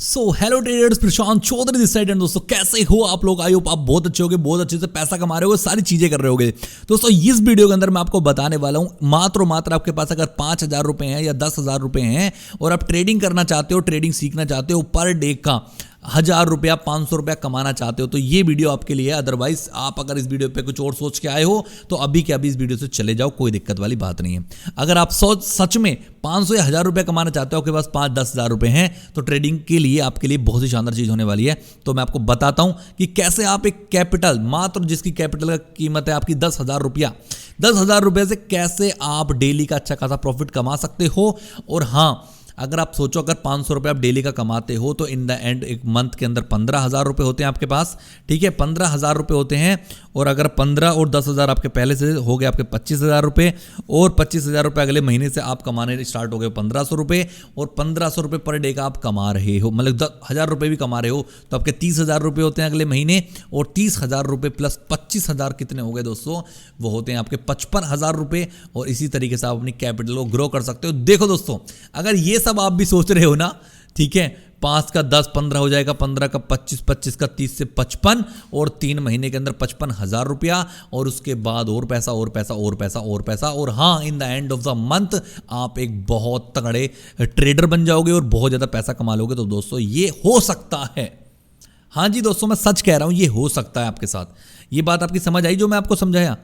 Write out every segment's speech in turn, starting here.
Hello traders, Prashant Chaudhary this side. And दोस्तों कैसे हो आप लोग? आई होप आप बहुत अच्छे होगे, बहुत अच्छे से पैसा कमा रहे हो, सारी चीजें कर रहे होगे। दोस्तों इस वीडियो के अंदर मैं आपको बताने वाला हूं, मात्र आपके पास अगर 5,000 रुपए हैं या 10,000 रुपए हैं और आप ट्रेडिंग करना चाहते हो, ट्रेडिंग सीखना चाहते हो, पर डे का 1,000 रुपया 500 रुपया कमाना चाहते हो तो ये वीडियो आपके लिए है। अदरवाइज आप अगर इस वीडियो पे कुछ और सोच के आए हो तो अभी के अभी इस वीडियो से चले जाओ, कोई दिक्कत वाली बात नहीं है। अगर आप सच में 500 या 1,000 रुपया कमाना चाहते हो, आपके पास 5-10,000 रुपए हैं तो ट्रेडिंग के लिए आपके लिए बहुत ही शानदार चीज होने वाली है। तो मैं आपको बताता हूं कि कैसे आप एक कैपिटल, मात्र जिसकी कैपिटल का कीमत है आपकी 10,000 रुपया, 10,000 रुपये से कैसे आप डेली का अच्छा खासा प्रॉफिट कमा सकते हो। और हाँ, अगर आप सोचो अगर 500 रुपये आप डेली का कमाते हो तो इन द एंड एक मंथ के अंदर 15,000 रुपये होते हैं आपके पास। ठीक है, 15,000 रुपये होते हैं। और अगर 15 और 10,000 आपके पहले से हो गए आपके 25,000 रुपये, और 25,000 रुपये अगले महीने से आप कमाने स्टार्ट हो गए 1,500 रुपये, और 1,500 रुपये पर डे का आप कमा रहे हो, मतलब 10,000 रुपये भी कमा रहे हो तो आपके 30,000 रुपये होते हैं अगले महीने। और 30,000 रुपये प्लस 25,000 कितने हो गए दोस्तों? वो होते हैं आपके 55,000 रुपये। और इसी तरीके से आप अपनी कैपिटल को ग्रो कर सकते हो। देखो दोस्तों, अगर ये सब आप भी सोच रहे हो ना, ठीक है, 5 का 10 15 हो जाएगा, 15 का 25, 25 का 30 से 55, और 3 महीने के अंदर 55,000 रुपया, और उसके बाद और पैसा और पैसा और पैसा और पैसा। और हाँ, in the end of the month आप एक बहुत तगड़े ट्रेडर बन जाओगे और बहुत ज़्यादा पैसा कमा लोगे। तो दोस्तों ये हो सकता है, हाँ जी दोस्तों, मैं सच कह रहा हूँ, ये हो सकता है आपके साथ। ये बात आपकी समझ आई जो मैं आपको समझाया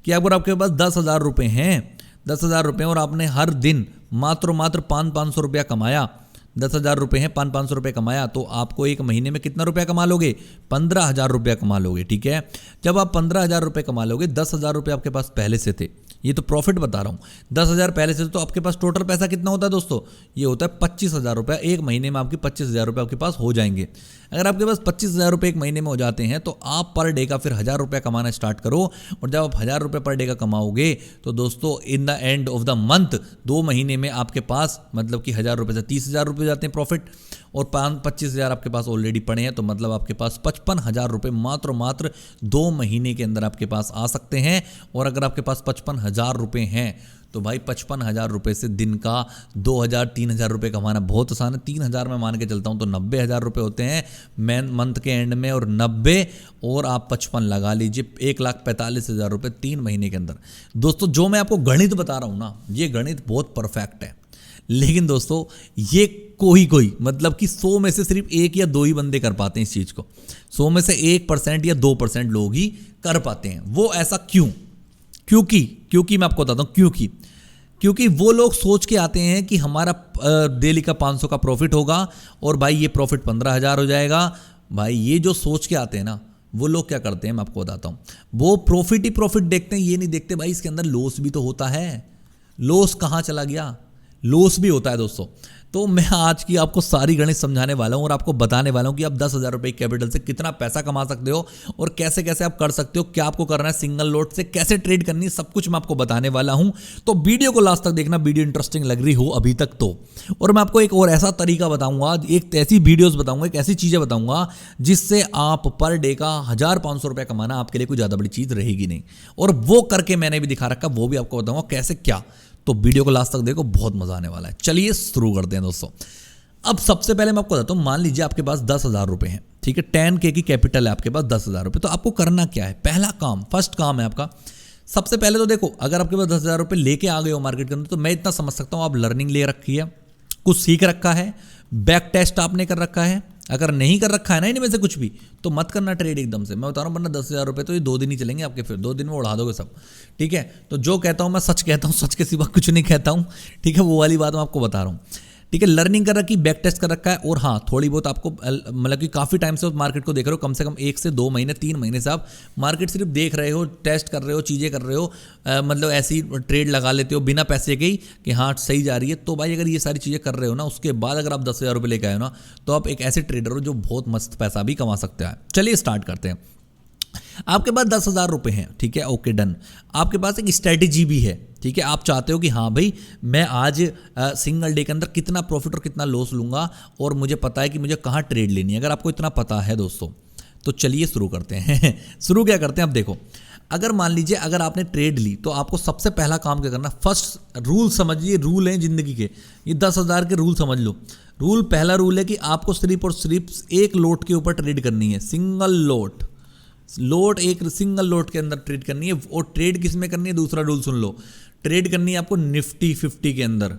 कि अगर आपके पास 10,000 रुपये हैं, 10,000 रुपये, और आपने हर दिन मात्र 500 रुपया कमाया, 10,000 रुपये हैं, 500 रुपये कमाया, तो आपको एक महीने में कितना रुपया कमा लोगे? 15,000 रुपया कमा लोगे। ठीक है, जब आप 15,000 रुपये कमा लोगे, 10,000 रुपये आपके पास पहले से थे, ये तो प्रॉफिट बता रहा हूँ, 10,000 पहले से, तो आपके पास टोटल पैसा कितना होता है दोस्तों? ये होता है 25,000 रुपया। एक महीने में आपके 25,000 रुपये आपके पास हो जाएंगे। अगर आपके पास 25,000 रुपये एक महीने में हो जाते हैं तो आप पर डे का फिर 1,000 रुपया कमाना स्टार्ट करो। और जब आप 1,000 रुपये पर डे का कमाओगे तो दोस्तों in the end of the month 2 महीने में आपके पास मतलब कि 1,000 रुपये से 30,000 रुपये जाते हैं प्रॉफिट, और 25,000 आपके पास ऑलरेडी पड़े हैं, तो मतलब आपके पास 55,000 रुपये मात्र 2 महीने के अंदर आपके पास आ सकते हैं। और अगर आपके पास 55,000 रुपये हैं तो भाई 55,000 रुपये से दिन का 2,000-3,000 रुपये कमाना बहुत आसान है। 3,000 में मान के चलता हूँ तो 90,000 रुपये होते हैं मंथ के एंड में, और 90 और आप 55 लगा लीजिए, 1,45,000 रुपये 3 महीने के अंदर। दोस्तों जो मैं आपको गणित बता रहा हूँ ना, ये गणित बहुत परफेक्ट है, लेकिन दोस्तों ये कोई मतलब कि 100 में से सिर्फ 1 या 2 ही बंदे कर पाते हैं इस चीज़ को। 100 में से 1% या 2% लोग ही कर पाते हैं। वो ऐसा क्यों? क्योंकि मैं आपको बताता हूँ क्योंकि वो लोग सोच के आते हैं कि हमारा डेली का 500 का प्रॉफिट होगा और भाई ये प्रॉफिट 15,000 हो जाएगा। भाई ये जो सोच के आते हैं ना, वो लोग क्या करते हैं मैं आपको बताता हूँ, वो प्रॉफिट ही प्रॉफिट देखते हैं, ये नहीं देखते भाई इसके अंदर लॉस भी तो होता है। लॉस कहाँ चला गया? लॉस भी होता है दोस्तों। तो मैं आज की आपको सारी गणित समझाने वाला हूं और आपको बताने वाला हूं कि आप 10,000 रुपये कैपिटल से कितना पैसा कमा सकते हो और कैसे कैसे आप कर सकते हो, क्या आपको करना है, सिंगल लॉट से कैसे ट्रेड करनी है, सब कुछ मैं आपको बताने वाला हूं। तो वीडियो को लास्ट तक देखना, वीडियो इंटरेस्टिंग लग रही हो अभी तक तो। और मैं आपको एक और ऐसा तरीका बताऊंगा, एक ऐसी वीडियोज बताऊंगा, एक ऐसी चीजें बताऊंगा जिससे आप पर डे का 1,500 रुपया कमाना आपके लिए कोई ज्यादा बड़ी चीज रहेगी नहीं। और वो करके मैंने भी दिखा रखा, वो भी आपको बताऊंगा कैसे क्या। तो वीडियो को लास्ट तक देखो, बहुत मजा आने वाला है। चलिए शुरू करते हैं दोस्तों। अब सबसे पहले मैं आपको बताता हूं, मान लीजिए आपके पास 10,000 रुपए हैं, ठीक है, 10K की कैपिटल है आपके पास, 10,000 रुपए। तो आपको करना क्या है? पहला काम, फर्स्ट काम है आपका, सबसे पहले तो देखो, अगर आपके पास 10,000 रुपए लेके आ गए हो मार्केट के अंदर, तो मैं इतना समझ सकता हूं आप लर्निंग ले रखी है, कुछ सीख रखा है, बैक टेस्ट आपने कर रखा है। अगर नहीं कर रखा है ना इनमें से कुछ भी, तो मत करना ट्रेड एकदम से। मैं बता रहा हूँ, वरना 10,000 रुपये तो ये 2 दिन ही चलेंगे आपके, फिर 2 दिन में उड़ा दोगे सब। ठीक है, तो जो कहता हूँ मैं सच कहता हूँ, सच के सिवा कुछ नहीं कहता हूँ। ठीक है, वो वाली बात मैं आपको बता रहा हूँ। ठीक है, लर्निंग कर रखी, बैक टेस्ट कर रखा है, और हाँ थोड़ी बहुत आपको मतलब कि काफ़ी टाइम से मार्केट को देख रहे हो, कम से कम 1 से 2 महीने 3 महीने से आप मार्केट सिर्फ देख रहे हो, टेस्ट कर रहे हो, चीज़ें कर रहे हो, मतलब ऐसी ट्रेड लगा लेते हो बिना पैसे के ही कि हाँ सही जा रही है। तो भाई अगर ये सारी चीज़ें कर रहे हो ना, उसके बाद अगर आप 10,000 रुपये लेके आए हो ना, तो आप एक ऐसे ट्रेडर हो जो बहुत मस्त पैसा भी कमा सकते हैं। चलिए स्टार्ट करते हैं। आपके पास 10,000 रुपये हैं, ठीक है, ओके डन। आपके पास एक स्ट्रैटेजी भी है, ठीक है, आप चाहते हो कि हाँ भाई मैं आज सिंगल डे के अंदर कितना प्रॉफिट और कितना लॉस लूंगा, और मुझे पता है कि मुझे कहाँ ट्रेड लेनी है। अगर आपको इतना पता है दोस्तों, तो चलिए शुरू करते हैं। शुरू क्या करते हैं, अब देखो, अगर मान लीजिए अगर आपने ट्रेड ली तो आपको सबसे पहला काम क्या करना, फर्स्ट रूल समझिए, रूल हैं जिंदगी के, ये 10,000 के रूल समझ लो। पहला रूल है कि आपको सिर्फ और सिर्फ एक लोट के ऊपर ट्रेड करनी है, सिंगल लोट एक सिंगल लोट के अंदर ट्रेड करनी है। और ट्रेड किस में करनी है, दूसरा रूल सुन लो, ट्रेड करनी है आपको निफ्टी 50 के अंदर।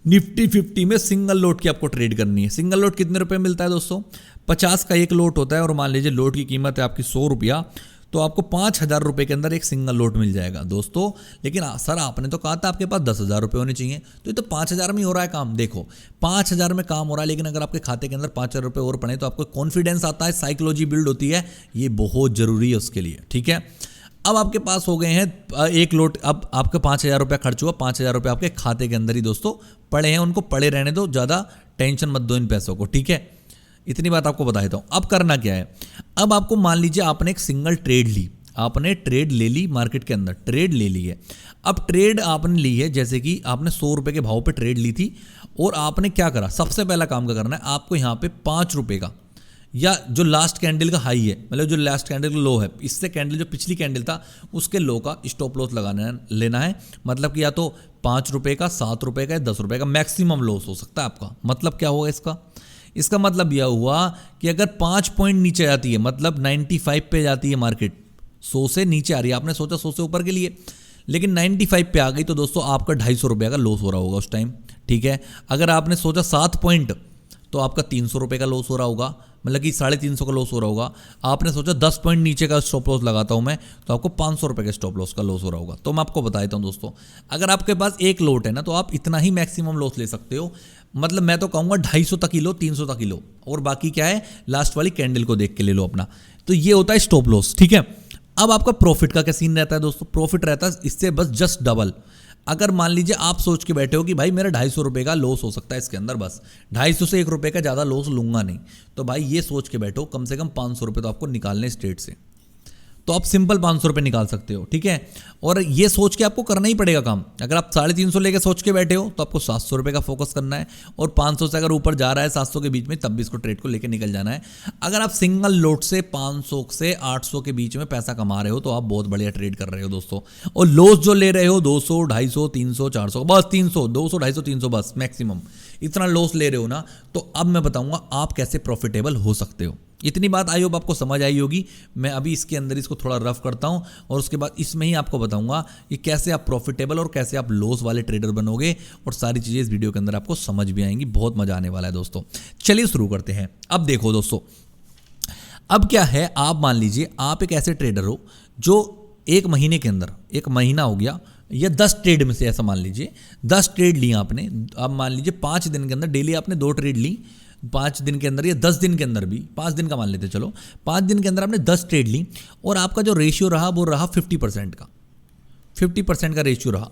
निफ्टी 50 में सिंगल लोट की आपको ट्रेड करनी है। सिंगल लोट कितने रुपए मिलता है दोस्तों, 50 का एक लोट होता है, और मान लीजिए लोट की कीमत है आपकी 100 रुपया, तो आपको 5,000 रुपये के अंदर एक सिंगल लोट मिल जाएगा दोस्तों। लेकिन सर आपने तो कहा था आपके पास 10,000 रुपये होने चाहिए, तो ये तो 5,000 में ही हो रहा है काम। देखो 5,000 में काम हो रहा है, लेकिन अगर आपके खाते के अंदर 5,000 रुपये और पड़े तो आपको कॉन्फिडेंस आता है, साइकोलॉजी बिल्ड होती है, ये बहुत जरूरी है उसके लिए, ठीक है। अब आपके पास हो गए हैं एक लोट, अब आपका 5,000 रुपया खर्च हुआ, 5,000 रुपये आपके खाते के अंदर ही दोस्तों पड़े हैं, उनको पड़े रहने दो, ज़्यादा टेंशन मत दो इन पैसों को, ठीक है। इतनी बात आपको बता देता हूँ। अब करना क्या है, अब आपको मान लीजिए आपने एक सिंगल ट्रेड ली, आपने ट्रेड ले ली मार्केट के अंदर, ट्रेड ले ली है। अब ट्रेड आपने ली है, जैसे कि आपने 100 रुपये के भाव पे ट्रेड ली थी, और आपने क्या करा, सबसे पहला काम क्या करना है, आपको यहाँ पे 5 रुपये का, या जो लास्ट कैंडल का हाई है, मतलब जो लास्ट कैंडल का लो है, इससे कैंडल जो पिछली कैंडल था उसके लो का स्टॉप लॉस लेना है। मतलब कि या तो 5 रुपये का, 7 रुपये का, 10 रुपये का मैक्सिमम लॉस हो सकता है आपका। मतलब क्या होगा इसका मतलब यह हुआ कि अगर 5 पॉइंट नीचे आती है, मतलब 95 पे जाती है मार्केट, 100 से नीचे आ रही है, आपने सोचा 100 से ऊपर के लिए, लेकिन 95 पे आ गई, तो दोस्तों आपका 250 रुपये का लॉस हो रहा होगा उस टाइम, ठीक है। अगर आपने सोचा 7 पॉइंट, तो आपका 300 रुपये का लॉस हो रहा होगा, मतलब कि 350 का लॉस हो रहा होगा। आपने सोचा 10 पॉइंट नीचे का स्टॉप लॉस लगाता हूं मैं, तो आपको 500 रुपये के स्टॉप लॉस का लॉस हो रहा होगा। तो मैं आपको बता देता हूं दोस्तों, अगर आपके पास एक लोट है ना, तो आप इतना ही मैक्सिमम लॉस ले सकते हो। मतलब मैं तो कहूँगा 250 तक ही लो, 300 तक ही लो, और बाकी क्या है लास्ट वाली कैंडल को देख के ले लो अपना। तो ये होता है स्टॉप लॉस, ठीक है। अब आपका प्रॉफिट का क्या सीन रहता है दोस्तों, प्रॉफिट रहता है इससे बस जस्ट डबल। अगर मान लीजिए आप सोच के बैठे हो कि भाई मेरा 250 रुपये का लॉस हो सकता है इसके अंदर, बस 250 से 1 रुपये का ज़्यादा लॉस लूंगा नहीं, तो भाई ये सोच के बैठो कम से कम 500 रुपये तो आपको निकालने स्ट्रेट से, तो आप सिंपल 500 रुपये निकाल सकते हो, ठीक है। और ये सोच के आपको करना ही पड़ेगा काम। अगर आप 350 लेके सोच के बैठे हो तो आपको 700 रुपये का फोकस करना है, और 500 से अगर ऊपर जा रहा है 700 के बीच में, तब भी इसको ट्रेड को लेके निकल जाना है। अगर आप सिंगल लोट से 500 से 800 के बीच में पैसा कमा रहे हो तो आप बहुत बढ़िया ट्रेड कर रहे हो दोस्तों। और लॉस जो ले रहे हो 200, 250, 300, 400, बस 300, 200, 250, 300 बस मैक्सिमम, इतना लॉस ले रहे हो ना, तो अब मैं बताऊंगा आप कैसे प्रॉफिटेबल हो सकते हो। इतनी बात आई होप आपको समझ आई होगी। मैं अभी इसके अंदर इसको थोड़ा रफ करता हूं, और उसके बाद इसमें ही आपको बताऊंगा कि कैसे आप प्रॉफिटेबल और कैसे आप लॉस वाले ट्रेडर बनोगे, और सारी चीज़ें इस वीडियो के अंदर आपको समझ भी आएंगी। बहुत मजा आने वाला है दोस्तों। चलिए शुरू करते हैं। अब देखो दोस्तों, अब क्या है, आप मान लीजिए आप एक ऐसे ट्रेडर हो जो एक महीने के अंदर, एक महीना हो गया या 10 ट्रेड में से, ऐसा मान लीजिए 10 ट्रेड लिए आपने। अब मान लीजिए 5 दिन के अंदर डेली आपने 2 ट्रेड ली, 5 दिन के अंदर या 10 दिन के अंदर भी, 5 दिन का मान लेते चलो, 5 दिन के अंदर आपने 10 ट्रेड ली, और आपका जो रेशियो रहा वो रहा 50% का। 50% का रेशियो रहा।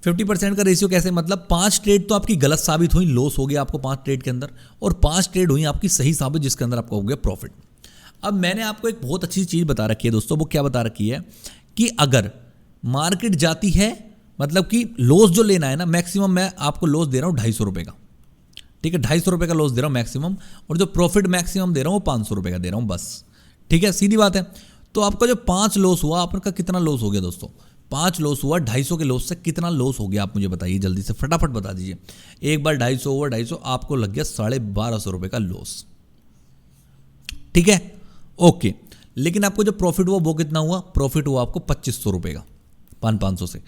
50% का रेशियो कैसे, मतलब 5 ट्रेड तो आपकी गलत साबित हुई, लॉस हो गया आपको 5 ट्रेड के अंदर, और 5 ट्रेड हुई आपकी सही साबित, जिसके अंदर आपको हो गया प्रॉफिट। अब मैंने आपको एक बहुत अच्छी चीज़ बता रखी है दोस्तों, वो क्या बता रखी है कि अगर मार्केट जाती है, मतलब कि लॉस जो लेना है ना, मैक्सिमम मैं आपको लॉस दे रहा हूँ 250 रुपये का, ठीक है, 250 रुपये का लॉस दे रहा हूँ मैक्सिमम, और जो प्रॉफिट मैक्सिमम दे रहा हूँ वो 500 रुपये का दे रहा हूँ बस, ठीक है, सीधी बात है। तो आपका जो 5 लॉस हुआ, आपका कितना लॉस हो गया दोस्तों, 5 लॉस हुआ, 250 के लॉस से कितना लॉस हो गया आप मुझे बताइए, जल्दी से फटाफट बता दीजिए। एक बार 250 ओवर 250, आपको लग गया 1250 रुपये का लॉस, ठीक है, ओके। लेकिन आपको जो प्रॉफिट हुआ वो कितना हुआ, प्रॉफिट हुआ आपको 2500 रुपये का, 500 से।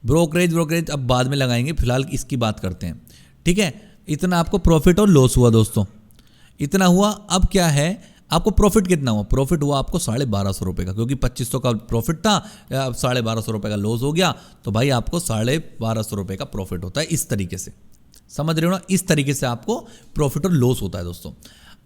ब्रोकरेज अब बाद में लगाएंगे, फिलहाल इसकी बात करते हैं, ठीक है। इतना आपको प्रॉफिट और लॉस हुआ दोस्तों, इतना हुआ। अब क्या है, आपको प्रॉफिट कितना हुआ, प्रॉफिट हुआ आपको 1250 रुपये का, क्योंकि 2500 का प्रॉफिट था, 1250 रुपये का लॉस हो गया, तो भाई आपको 1250 रुपये का प्रॉफिट होता है। इस तरीके से समझ रहे हो ना, इस तरीके से आपको प्रॉफिट और लॉस होता है दोस्तों।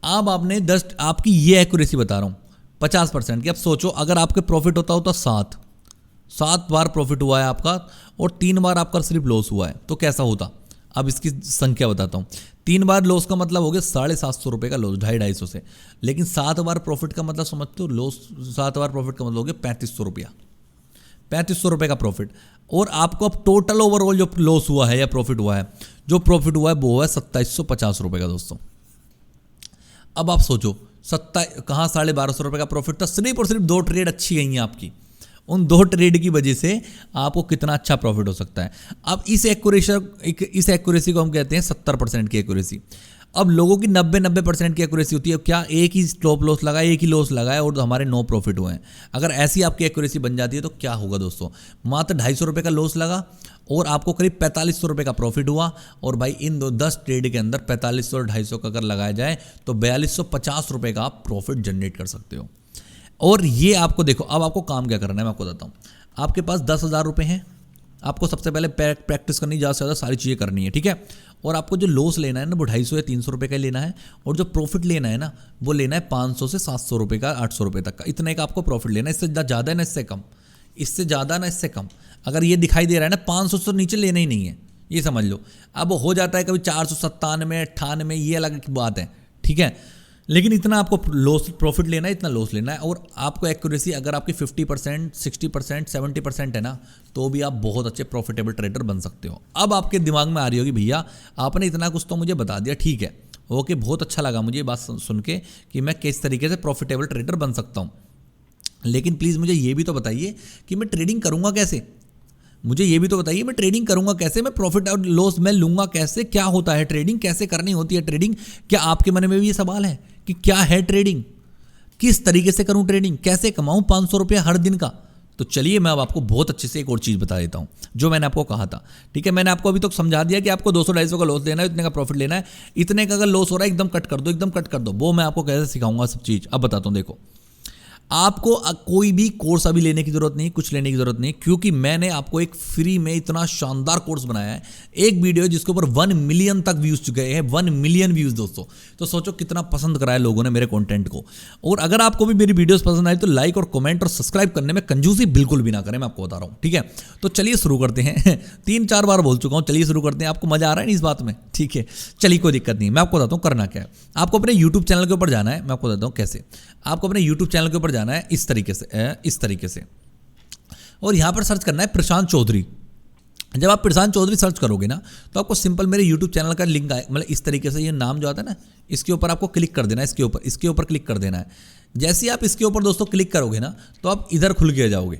अब आपने 10, आपकी ये एक्यूरेसी बता रहा हूँ 50% की। अब सोचो अगर आपके प्रॉफिट होता 7 बार प्रॉफिट हुआ है आपका, और 3 बार आपका सिर्फ लॉस हुआ है, तो कैसा होता। अब इसकी संख्या बताता हूँ। 3 बार लॉस का मतलब हो गया 750 रुपये का लॉस, 250 से। लेकिन 7 बार प्रॉफिट का मतलब समझते हो, लॉस 7 बार प्रॉफिट का मतलब हो गया 3500 रुपया, 3500 रुपये का प्रॉफिट। और आपको अब टोटल ओवरऑल जो लॉस हुआ है या प्रॉफिट हुआ है, जो प्रॉफिट हुआ है वो हुआ है 2750 रुपये का दोस्तों। अब आप सोचो कहाँ 1250 रुपये का प्रॉफिट था, सिर्फ और सिर्फ 2 ट्रेड अच्छी गई हैं आपकी, उन 2 ट्रेड की वजह से आपको कितना अच्छा प्रॉफिट हो सकता है। अब इस एक्यूरेसी को हम कहते हैं 70% की एक्यूरेसी। अब लोगों की 90% की एक्यूरेसी होती है। क्या एक ही स्टॉप लॉस लगाए, एक ही लॉस लगाए और हमारे 9 प्रॉफिट हुए हैं। अगर ऐसी आपकी एक्यूरेसी बन जाती है तो क्या होगा दोस्तों, मात्र 250 रुपये का लॉस लगा और आपको करीब 4500 रुपये का प्रॉफिट हुआ। और भाई इन 10 ट्रेड के अंदर 4500 और 250 का अगर लगाया जाए तो 4250 रुपये का आप प्रॉफिट जनरेट कर सकते हो। और ये आपको देखो, अब आपको काम क्या करना है मैं आपको बताता हूँ। आपके पास 10,000 रुपये हैं, आपको सबसे पहले प्रैक्टिस करनी, ज़्यादा से ज़्यादा सारी चीज़ें करनी है, ठीक है। और आपको जो लॉस लेना है ना वो 250 या 300 रुपये का लेना है, और जो प्रॉफिट लेना है ना वो लेना है 500 से 700 रुपये का, 800 रुपये तक का, इतने का आपको प्रॉफिट लेना है। इससे ज़्यादा है ना इससे कम, इससे ज़्यादा ना इससे कम। अगर ये दिखाई दे रहा है ना 500 से नीचे लेना ही नहीं है, ये समझ लो। अब हो जाता है कभी 497, 98, ये अलग बात है, ठीक है। लेकिन इतना आपको लॉस प्रॉफिट लेना है, इतना लॉस लेना है। और आपको एक्यूरेसी अगर आपकी 50%, 60%, 70% है ना, तो भी आप बहुत अच्छे प्रॉफिटेबल ट्रेडर बन सकते हो। अब आपके दिमाग में आ रही होगी भैया आपने इतना कुछ तो मुझे बता दिया, ठीक है, ओके, बहुत अच्छा लगा मुझे ये बात सुन के कि मैं किस तरीके से प्रॉफिटेबल ट्रेडर बन सकता हूँ। लेकिन प्लीज़ मुझे ये भी तो बताइए कि मैं ट्रेडिंग करूँगा कैसे। मुझे ये भी तो बताइए मैं ट्रेडिंग करूंगा कैसे, मैं प्रॉफिट और लॉस मैं लूंगा कैसे, क्या होता है ट्रेडिंग, कैसे करनी होती है ट्रेडिंग। क्या आपके मन में भी ये सवाल है कि क्या है ट्रेडिंग, किस तरीके से करूं ट्रेडिंग, कैसे कमाऊं 500 रुपये हर दिन का। तो चलिए मैं अब आपको बहुत अच्छे से एक और चीज़ बता देता हूं जो मैंने आपको कहा था, ठीक है। मैंने आपको अभी तक समझा दिया कि आपको 200-250 का लॉस लेना है, इतने का प्रॉफिट लेना है। इतने का अगर लॉस हो रहा है एकदम कट कर दो, एकदम कट कर दो। वो मैं आपको कैसे सिखाऊंगा सब चीज़, अब बताता हूँ। देखो, आपको कोई भी कोर्स अभी लेने की जरूरत नहीं, कुछ लेने की जरूरत नहीं, क्योंकि मैंने आपको एक फ्री में इतना शानदार कोर्स बनाया है। एक वीडियो जिसके ऊपर 1 मिलियन तक व्यूज गए हैं, 1 मिलियन व्यूज दोस्तों। तो सोचो कितना पसंद कराया लोगों ने मेरे कंटेंट को। और अगर आपको भी मेरी वीडियोस पसंद आई तो लाइक और कमेंट और सब्सक्राइब करने में कंजूसी बिल्कुल भी ना करें, मैं आपको बता रहा हूँ, ठीक है। तो चलिए शुरू करते हैं 3-4 बार बोल चुका हूँ, चलिए शुरू करते हैं। आपको मजा आ रहा है इस बात में, ठीक है। चलिए कोई दिक्कत नहीं, मैं आपको बताता हूँ करना क्या है। आपको अपने यूट्यूब चैनल के ऊपर जाना है, मैं आपको बताता हूँ कैसे। आपको अपने यूट्यूब चैनल के ऊपर जाना है इस तरीके से और यहां पर सर्च करना है प्रशांत चौधरी। जब आप प्रशांत चौधरी सर्च करोगे ना तो आपको सिंपल मेरे यूट्यूब चैनल का लिंक आए, मतलब इस तरीके से ये नाम जो आता है ना, इसके ऊपर आपको क्लिक कर देना है, इसके ऊपर क्लिक कर देना है। जैसे ही आप इसके ऊपर दोस्तों क्लिक करोगे ना तो आप इधर खुल के जाओगे।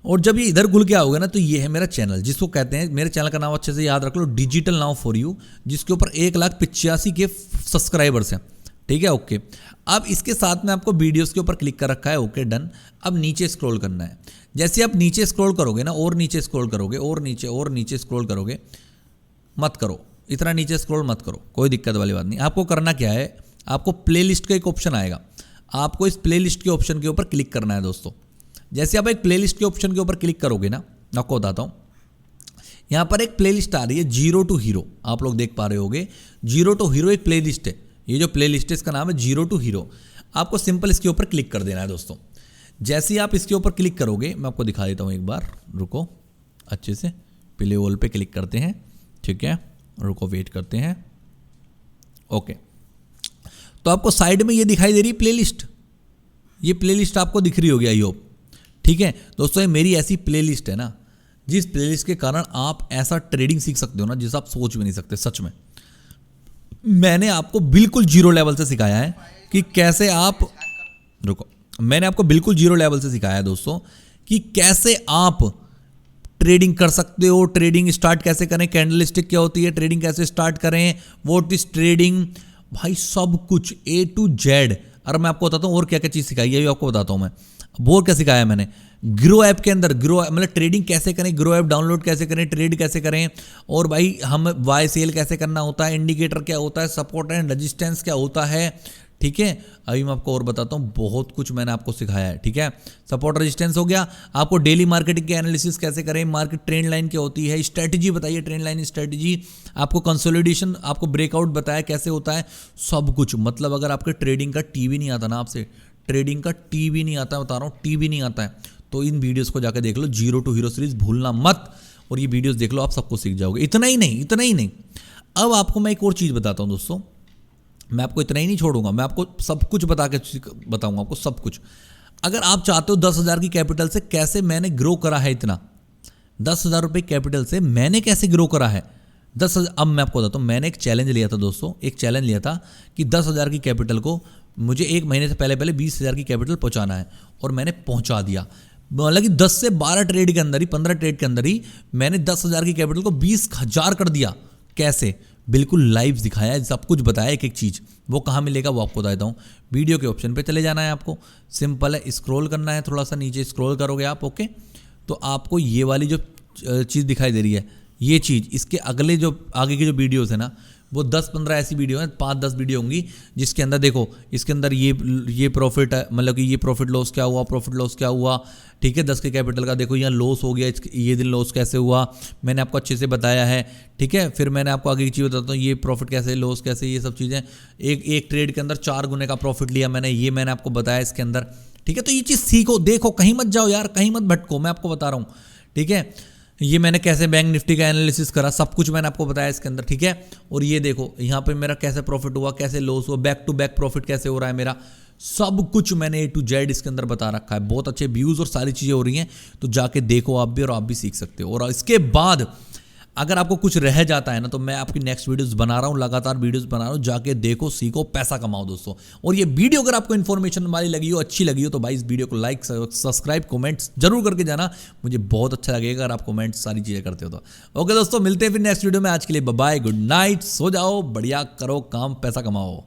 और जब ये इधर खुल के आओगे ना तो ये है मेरा चैनल, जिसको कहते हैं, मेरे चैनल का नाम अच्छे से याद रख लो, डिजिटल नाउ फॉर यू, जिसके ऊपर 1,85,000 के सब्सक्राइबर्स हैं, ठीक है, ओके। अब इसके साथ में आपको वीडियोस के ऊपर क्लिक कर रखा है, ओके, डन। अब नीचे स्क्रॉल करना है। जैसे आप नीचे स्क्रॉल करोगे ना, और नीचे स्क्रॉल करोगे, और नीचे स्क्रॉल करोगे, मत करो इतना नीचे स्क्रॉल मत करो, कोई दिक्कत वाली बात नहीं। आपको करना क्या है, आपको प्लेलिस्ट का एक ऑप्शन आएगा, आपको इस प्लेलिस्ट के ऑप्शन के ऊपर क्लिक करना है दोस्तों। जैसे आप एक प्लेलिस्ट के ऑप्शन के ऊपर क्लिक करोगे ना, आपको बताता हूँ, यहाँ पर एक प्लेलिस्ट आ रही है जीरो टू हीरो, आप लोग देख पा रहे होगे। जीरो टू हीरो एक प्लेलिस्ट है, ये जो प्लेलिस्ट है इसका नाम है जीरो टू हीरो। आपको सिंपल इसके ऊपर क्लिक कर देना है दोस्तों। जैसे ही आप इसके ऊपर क्लिक करोगे, मैं आपको दिखा देता हूँ एक बार, रुको अच्छे से, प्ले ऑल पे क्लिक करते हैं, ठीक है, रुको वेट करते हैं, ओके। तो आपको साइड में ये दिखाई दे रही प्लेलिस्ट, ये प्लेलिस्ट आपको दिख रही होगी आई होप, ठीक है दोस्तों। ये मेरी ऐसी प्लेलिस्ट है ना, जिस प्लेलिस्ट के कारण आप ऐसा ट्रेडिंग सीख सकते हो ना जिस आप सोच भी नहीं सकते। सच में मैंने आपको बिल्कुल जीरो लेवल से सिखाया है कि कैसे आप, रुको, मैंने आपको बिल्कुल जीरो लेवल से सिखाया है दोस्तों कि कैसे आप ट्रेडिंग कर सकते हो, ट्रेडिंग स्टार्ट कैसे करें, कैंडलस्टिक क्या होती है, ट्रेडिंग कैसे स्टार्ट करें, व्हाट इज ट्रेडिंग, भाई सब कुछ A to Z। और मैं आपको बताता हूँ और क्या क्या चीज़ सिखाई है, ये आपको बताता हूँ मैं। वो क्या सिखाया मैंने, ग्रो ऐप के अंदर, ग्रो मतलब ट्रेडिंग कैसे करें, ग्रो ऐप डाउनलोड कैसे करें, ट्रेड कैसे करें, और भाई हम बाय सेल कैसे करना होता है, इंडिकेटर क्या होता है, सपोर्ट एंड रेजिस्टेंस क्या होता है, ठीक है। अभी मैं आपको और बताता हूँ, बहुत कुछ मैंने आपको सिखाया है, ठीक है। सपोर्ट रेजिस्टेंस हो गया, आपको डेली मार्केटिंग के एनालिसिस कैसे करें, मार्केट ट्रेंड लाइन क्या होती है, स्ट्रेटजी बताइए, ट्रेंड लाइन स्ट्रेटजी, आपको कंसोलिडेशन, आपको ब्रेकआउट बताया कैसे होता है, सब कुछ। मतलब अगर आपके ट्रेडिंग का टीवी नहीं आता ना, आपसे ट्रेडिंग का टीवी नहीं आता, बता रहा हूँ टीवी नहीं आता है, तो इन वीडियोस को जाकर देख लो, जीरो टू हीरो सीरीज भूलना मत, और ये वीडियोस देख लो, आप सबको सीख जाओगे। इतना ही नहीं, अब आपको मैं एक और चीज़ बताता हूँ दोस्तों, मैं आपको इतना ही नहीं छोड़ूंगा, मैं आपको सब कुछ बताऊंगा आपको सब कुछ। अगर आप चाहते हो 10,000 की कैपिटल से कैसे मैंने ग्रो करा है, इतना 10,000 रुपये कैपिटल से मैंने कैसे ग्रो करा है 10,000। अब मैं आपको बताता हूँ, मैंने एक चैलेंज लिया था दोस्तों, एक चैलेंज लिया था कि 10,000 की कैपिटल को मुझे 1 महीने से पहले 20,000 की कैपिटल पहुँचाना है, और मैंने पहुँचा दिया। मतलब कि 10 से 12 ट्रेड के अंदर ही, 15 ट्रेड के अंदर ही मैंने 10,000 की कैपिटल को 20,000 कर दिया। कैसे? बिल्कुल लाइव दिखाया है, सब कुछ बताया एक एक चीज़। वो कहाँ मिलेगा वो आपको बता देता हूँ। वीडियो के ऑप्शन पे चले जाना है आपको, सिंपल है, स्क्रॉल करना है, थोड़ा सा नीचे स्क्रॉल करोगे आप, ओके, तो आपको ये वाली जो चीज़ दिखाई दे रही है, ये चीज़, इसके अगले जो आगे की जो वीडियोस है ना, वो 10-15 ऐसी वीडियो हैं, 5-10 वीडियो होंगी जिसके अंदर देखो, इसके अंदर ये प्रॉफिट है, मतलब कि ये प्रॉफिट लॉस क्या हुआ, प्रॉफिट लॉस क्या हुआ, ठीक है, 10 के कैपिटल का देखो यहाँ लॉस हो गया, ये दिन लॉस कैसे हुआ, मैंने आपको अच्छे से बताया है, ठीक है। फिर मैंने आपको आगे की चीज़ बताता हूँ, ये प्रॉफिट कैसे, लॉस कैसे, ये सब चीज़ें, एक ट्रेड के अंदर 4 गुने का प्रॉफिट लिया मैंने, ये मैंने आपको बताया इसके अंदर, ठीक है। तो ये चीज़ सीखो, देखो, कहीं मत जाओ यार, कहीं मत भटको, मैं आपको बता रहा हूँ, ठीक है। ये मैंने कैसे बैंक निफ्टी का एनालिसिस करा, सब कुछ मैंने आपको बताया इसके अंदर, ठीक है। और ये देखो यहाँ पे मेरा कैसे प्रॉफिट हुआ, कैसे लॉस हुआ, बैक टू बैक प्रॉफिट कैसे हो रहा है मेरा, सब कुछ मैंने A to Z इसके अंदर बता रखा है। बहुत अच्छे व्यूज़ और सारी चीज़ें हो रही हैं, तो जाके देखो आप भी, और आप भी सीख सकते हो। और इसके बाद अगर आपको कुछ रह जाता है ना, तो मैं आपकी नेक्स्ट वीडियोस बना रहा हूँ, लगातार वीडियोस बना रहा हूँ, जाके देखो, सीखो, पैसा कमाओ दोस्तों। और ये वीडियो अगर आपको इन्फॉर्मेशन वाली लगी हो, अच्छी लगी हो, तो भाई इस वीडियो को लाइक, सब्सक्राइब, कमेंट्स जरूर करके जाना, मुझे बहुत अच्छा लगेगा अगर आप कमेंट सारी चीज़ें करते हो तो। ओके दोस्तों, मिलते हैं फिर नेक्स्ट वीडियो में। आज के लिए बाय बाय, गुड नाइट, सो जाओ, बढ़िया करो काम, पैसा कमाओ।